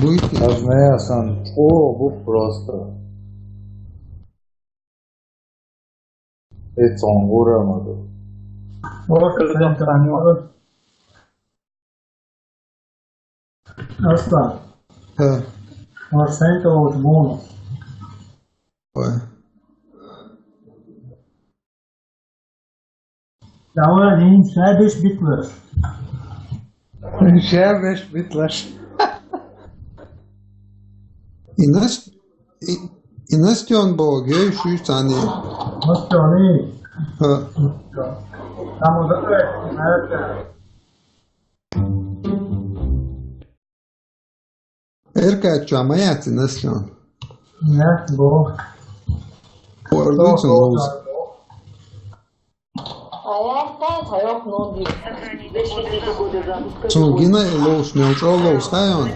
Выйти. Размеясан. О, bu просто. Hiç on vuramadı. Ortadan tanıyor. Aslan. He. Ortadan tanıyor. Bonus. Vay. Davra değil, şey 5 bit var. Ще 5 битлаш. И Настен был, я еще и тани. Nasıl yani? Ha. Tam o da evet. Erkek amayati Настен. Ne bu? Orada için oluz. Сумгина и лоус, не учил лоус, да он?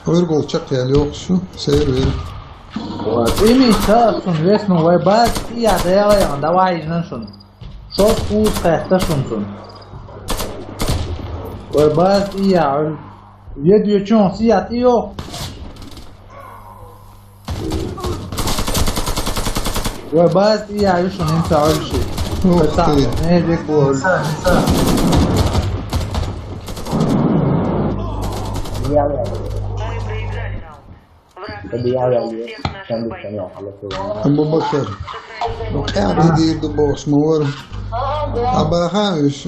Örgol çak ya yok şu seyir ver. Imi çağırsın resmi ve baz iya dayalayın da vayının şun. Çok uz kayıtta şunsun. Ve baz iya video çon siyat iyo. Ve baz iya yuşun imta ölçü. Tamam ne diyecek bu ölçü. Ama bakar. Ya bir de boş mu var? Ama hayır.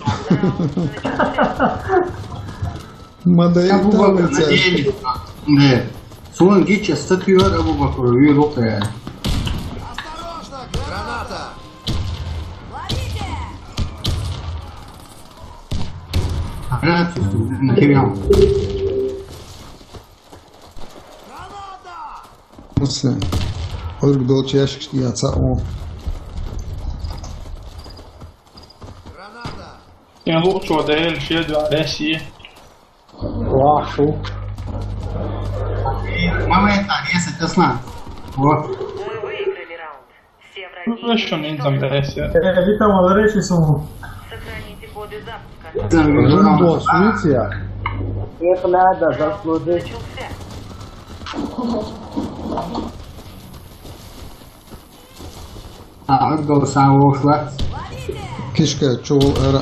Madayı tabii ki. Ne? Son geçe statüyor Abu Bakır bir rota yani. Granata. Material. Nasıl? Örgü dolce yaşkıştı yatsa o. Tem loot dele cheio de SI. Vah şu. Mama é essa Tesla. Вот. Ну что не там SI. Witam, ale rечі są. Жунду Суиция. Их надо заслужить. Отдал самого ушла. Keşke çoğul era.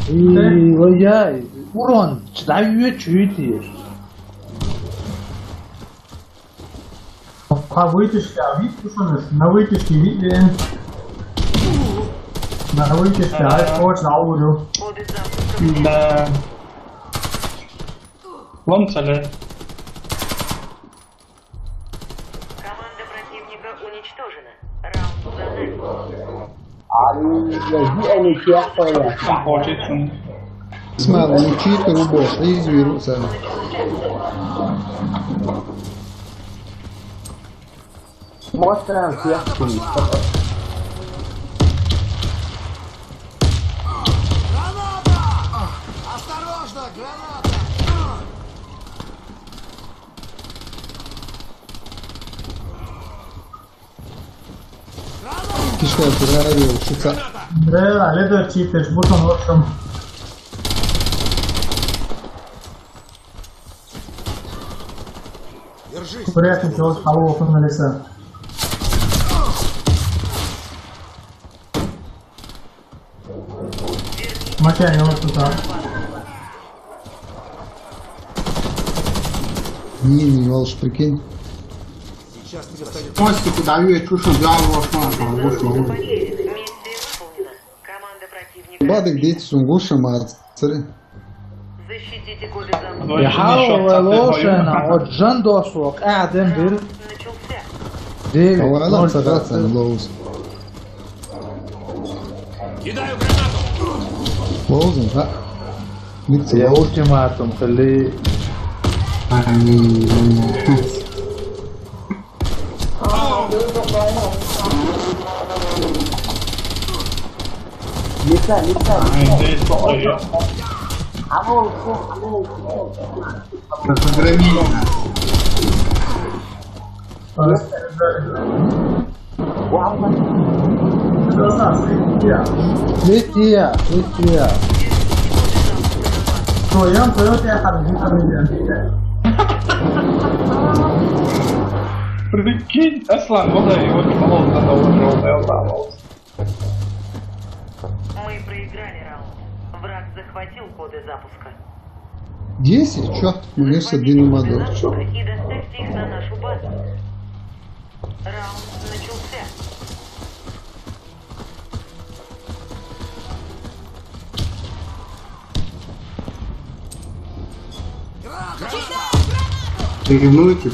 Vay урон читаю чуть. Ha вытяжки, а вид пушаешь, на вытяжке виден. На вытяжке, а это очень аудио. Да. Вон цель. Команда противника уничтожена. Раунд за нами. Там хочется. Смело, учить рубош, и извируться. Mostra certo. Keşke radyo şuka. Bre, leather cheaters, buton ortam. Приятно делать половок на лице. Мочай, не вот туда. Не волш, прикинь. Мостику даю, я чушь главу ушла. Миссия выполнена. Команда противника. Бадык дети сунгуша мацари. Защитите коды замка. يحاول لوشنا وجن دوسوك قاعدين بير Начался. ديفيد Havayla sagatsan lows. Lows'un ha. Nikti يا lows. ультимاتум خليه Ainda estou aí. Программировано. Распоряжали. Ладно. Должна слететь. Летия. Вдвоем Toyota حبيبي. Прикинь, Аслан, вода его не молот на того желтого осталось. Мы проиграли раунд. Враг захватил коды запуска. 10? Черт, мне с один Захватите коды модуль. запуска и доставьте их на нашу базу. Раунд начался. Ревнуете?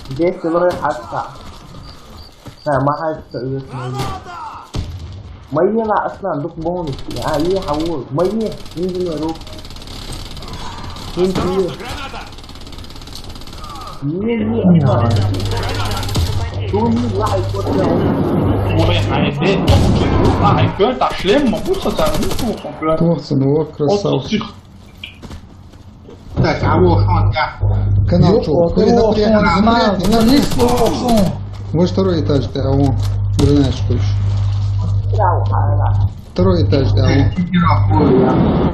Здесь целый отца. ما حد تقدر مية لا اصلا دوك بونس عليه حول مية ينزل يا روك ينزل شو مين واحد يقول Ой, а идея, а и так шлем, могу создать, ну, конкретно. Творцы, ну вот Вот красавчик. Так, а вот он, я. Канал что? Напрягни. Лишь Вот второй этаж, да, вон. Знаешь, что еще. Второй этаж, да, вон.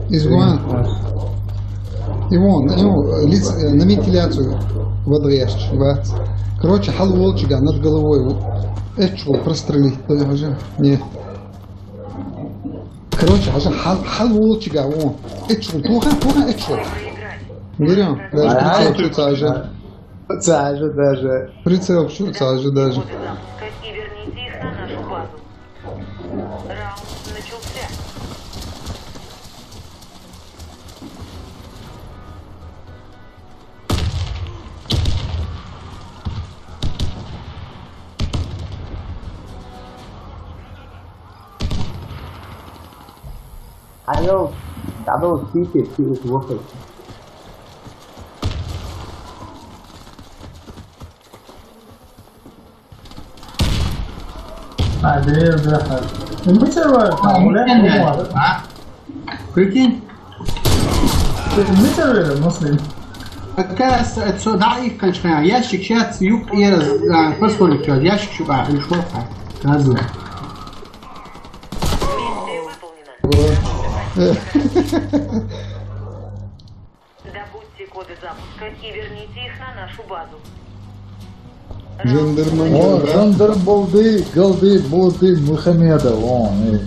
Изгуан. И вон, на вентиляцию водрежь, бац. Короче, халволчика над головой. Эчу прострелить, тоже. Нет. Короче, аж халволчика, вон. Эчу, туха, эчу. Берем, даже прицел чутся аже. даже. Прицел чутся аже даже. Коды запуска и верните их на нашу базу. Раунд начался. Алло, double speaker is working. بعدين دخل. المتر تعاملات А? Прикинь? المتر المسلم. Какая ضعيف كان شوية ящик сейчас юг и фосфорик ящик шуба или шурка разные. Миссия выполнена. Добудьте коды запуска и верните их на нашу базу. Жандарман. О, жандар Голды, Мухаммедов, он,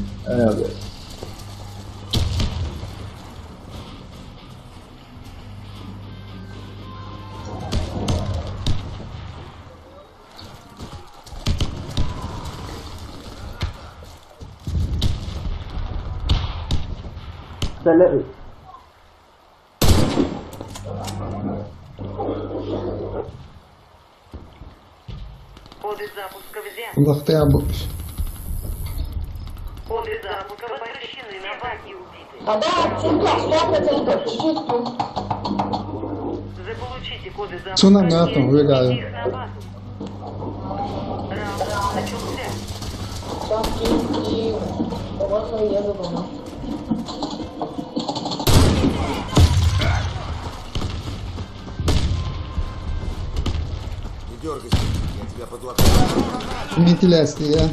Salary. Коды запуска взяты. Лахтяб. Коды запуска возвращены на базе убиты. Заполучите коды запуска Цунами и атом, верните выбегаю. их на базу. Раунд начался. Не дергайся, я тебя подлатаю. Вентиляция.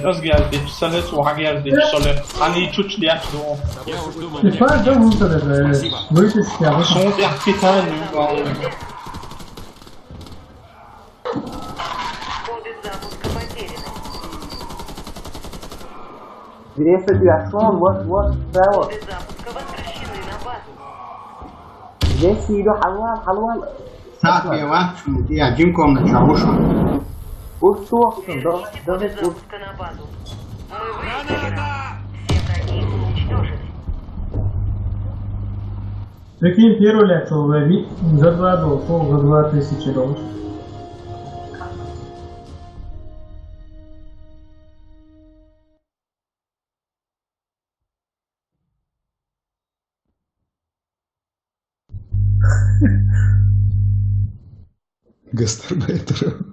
Az geldi, pistolet var geldi, pistolet. Hani çuç diye o. Типа, да, лутер, вытащи, а вот Son bir tane kaldı. Коды запуска потеряны. Если ты ашон, вот, справа. Коды запуска возвращены на базу. Здесь иду халван. Saat bir var çünkü ya cim komda çavuşma. Уж что, Верните коды даже запуска на базу. Мы выиграли раунд. Все враги уничтожены. прикинь, первый лет ловить за 2 доллара, за 2000 долларов. Гастарбайтеров.